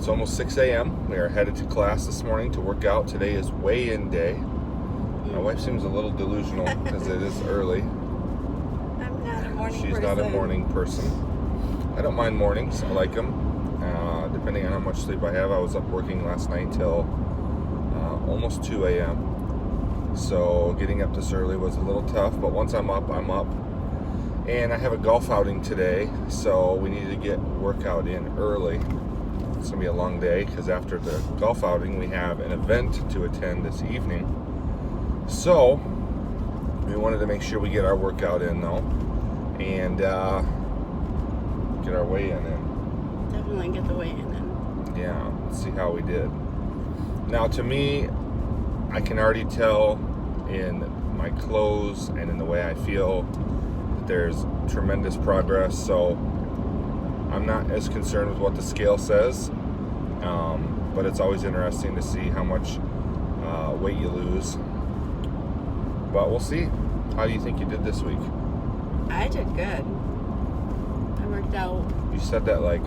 almost 6 a.m. We are headed to class this morning to work out. Today is weigh-in day. My wife seems a little delusional because it is early. I'm not a morning She's person. not a morning person. I don't mind mornings. I like them. Depending on how much sleep I have. I was up working last night till almost 2 a.m. So getting up this early was a little tough. But once I'm up, I'm up. And I have a golf outing today. So we need to get workout in early. It's going to be a long day because after the golf outing, we have an event to attend this evening. So we wanted to make sure we get our workout in though. And get our weigh-in in. Definitely get the weigh-in in. Yeah, let's see how we did. Now, to me, I can already tell in my clothes and in the way I feel that there's tremendous progress. So I'm not as concerned with what the scale says, but it's always interesting to see how much weight you lose. But we'll see. How do you think you did this week? I did good. I worked out. You said that like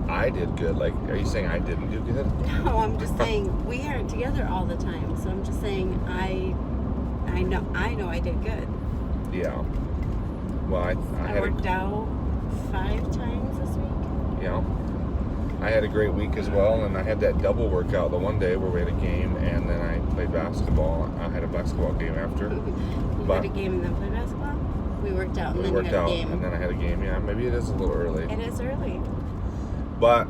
I did good. Like, are you saying I didn't do good? No, I'm just saying we aren't together all the time. So I'm just saying I know I did good. Yeah. Well, I worked out 5 times this week. Yeah. I had a great week as well, and I had that double workout the one day where we had a game, and then I played basketball. I had a basketball game after. You had a game and then played basketball? We worked out and then you had a game. And then I had a game. Yeah, maybe it is a little early. It is early. But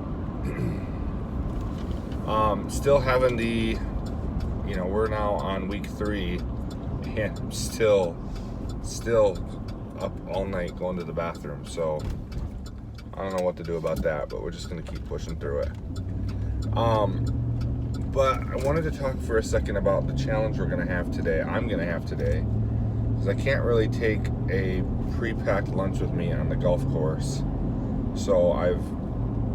still having the, we're now on week 3, and I'm still up all night going to the bathroom. So I don't know what to do about that, but we're just going to keep pushing through it. But I wanted to talk for a second about the challenge we're going to have today. I'm going to have today, because I can't really take a pre-packed lunch with me on the golf course. So I've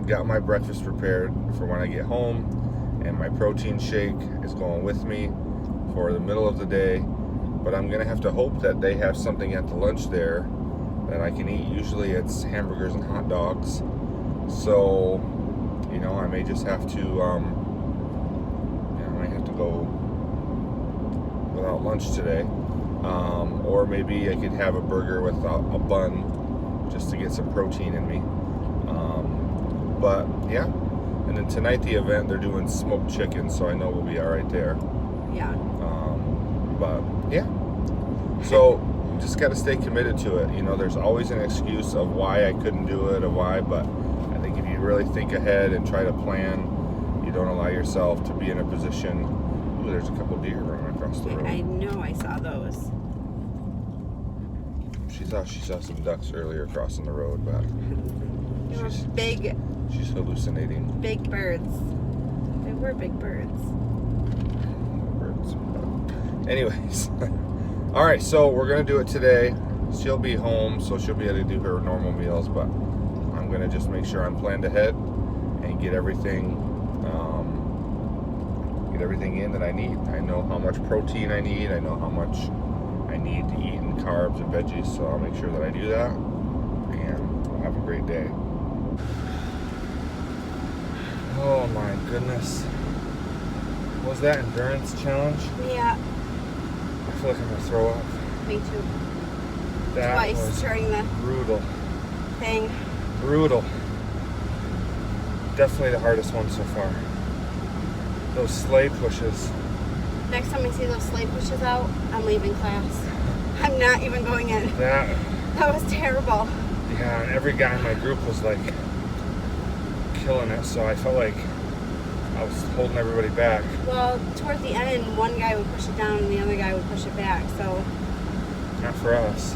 got my breakfast prepared for when I get home, and my protein shake is going with me for the middle of the day. But I'm going to have to hope that they have something at the lunch there that I can eat. Usually it's hamburgers and hot dogs. So, I may just have to, I might have to go without lunch today. Or maybe I could have a burger with a bun just to get some protein in me. But, yeah. And then tonight the event, they're doing smoked chicken, so I know we'll be all right there. Yeah. But, yeah. So, just got to stay committed to it. There's always an excuse of why I couldn't do it or why, but I think if you really think ahead and try to plan, you don't allow yourself to be in a position. Ooh, there's a couple deer running across the road. I know I saw those. She thought she saw some ducks earlier crossing the road, but They were big she's hallucinating. Big birds. They were big birds. Birds. Anyways. All right, so we're going to do it today. She'll be home, so she'll be able to do her normal meals, but I'm going to just make sure I'm planned ahead and get everything in that I need. I know how much protein I need. I know how much I need to eat in carbs and veggies, so I'll make sure that I do that, and we'll have a great day. Oh my goodness. Was that endurance challenge? Yeah, I feel like I'm going to throw up. me too. That Twice was during the brutal. thing. Brutal. Definitely the hardest one so far. Those sleigh pushes. Next time I see those sleigh pushes out, I'm leaving class. I'm not even going in. That was terrible. Yeah, and every guy in my group was like killing it, so I felt like I was holding everybody back. Well, toward the end, one guy would push it down and the other guy would push it back, so... Not for us.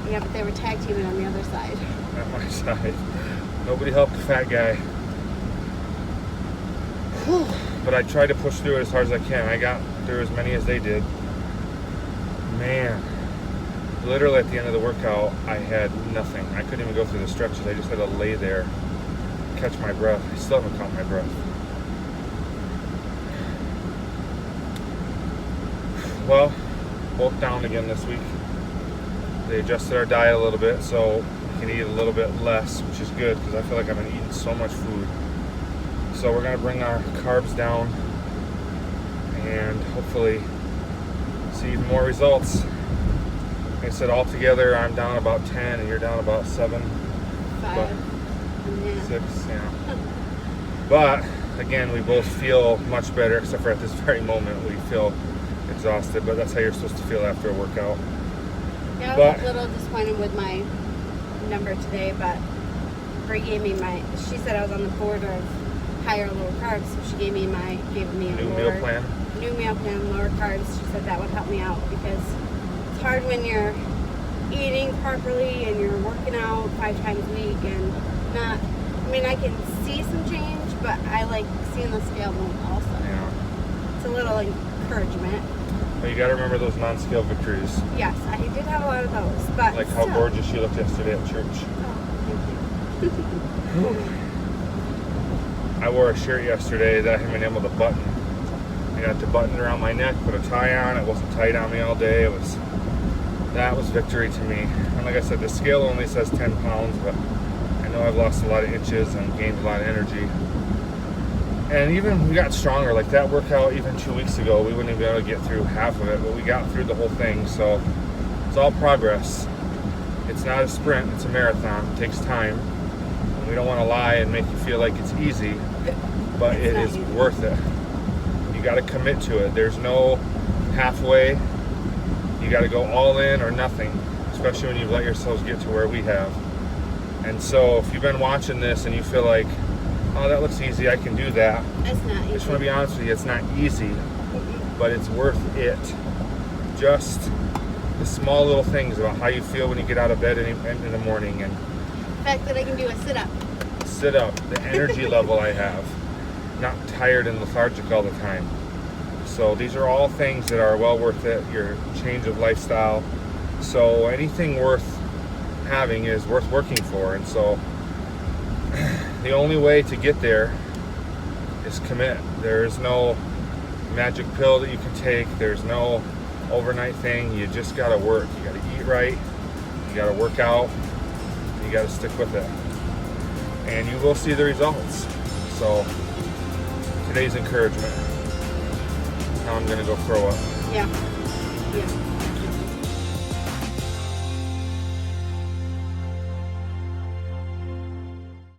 Yeah, but they were tag teaming on the other side. Not my side. Nobody helped the fat guy. But I tried to push through it as hard as I can. I got through as many as they did. Man. Literally at the end of the workout, I had nothing. I couldn't even go through the stretches. I just had to lay there, catch my breath. I still haven't caught my breath. Well, both down again this week. They adjusted our diet a little bit, so we can eat a little bit less, which is good because I feel like I've been eating so much food. So we're gonna bring our carbs down and hopefully see even more results. Like I said, all together I'm down about 10 and you're down about 7. 5. 6, yeah. But again, we both feel much better, except for at this very moment we feel exhausted, but that's how you're supposed to feel after a workout. Yeah, I was a little disappointed with my number today, but Brie gave me she said I was on the border of higher or lower carbs, so she gave me a new meal plan, lower carbs. She said that would help me out because it's hard when you're eating properly and you're working out 5 times a week and not, I mean, I can see some change, but I like seeing the scale move also. Yeah. It's a little encouragement. But you got to remember those non-scale victories. Yes, I did have a lot of those, but like how gorgeous you looked yesterday at church. Oh, thank you. I wore a shirt yesterday that I haven't been able to button. I got the button around my neck, put a tie on. It wasn't tight on me all day. That was victory to me. And like I said, the scale only says 10 pounds, but I know I've lost a lot of inches and gained a lot of energy. And even we got stronger. Like that workout even 2 weeks ago, we wouldn't even be able to get through half of it, but we got through the whole thing. So it's all progress. It's not a sprint, it's a marathon. It takes time. And we don't want to lie and make you feel like it's easy, but it is worth it. You got to commit to it. There's no halfway. You got to go all in or nothing, especially when you let yourselves get to where we have. And so if you've been watching this and you feel like, oh, that looks easy, I can do that. It's not easy. I just want to be honest with you, it's not easy, but it's worth it. Just the small little things about how you feel when you get out of bed in the morning, and The fact that I can do a sit up. the energy level I have, not tired and lethargic all the time. So these are all things that are well worth it, your change of lifestyle. So anything worth having is worth working for. And so the only way to get there is commit. There's no magic pill that you can take. There's no overnight thing. You just got to work. You got to eat right. You got to work out. You got to stick with it. And you will see the results. So today's encouragement. Now I'm going to go throw up. Yeah.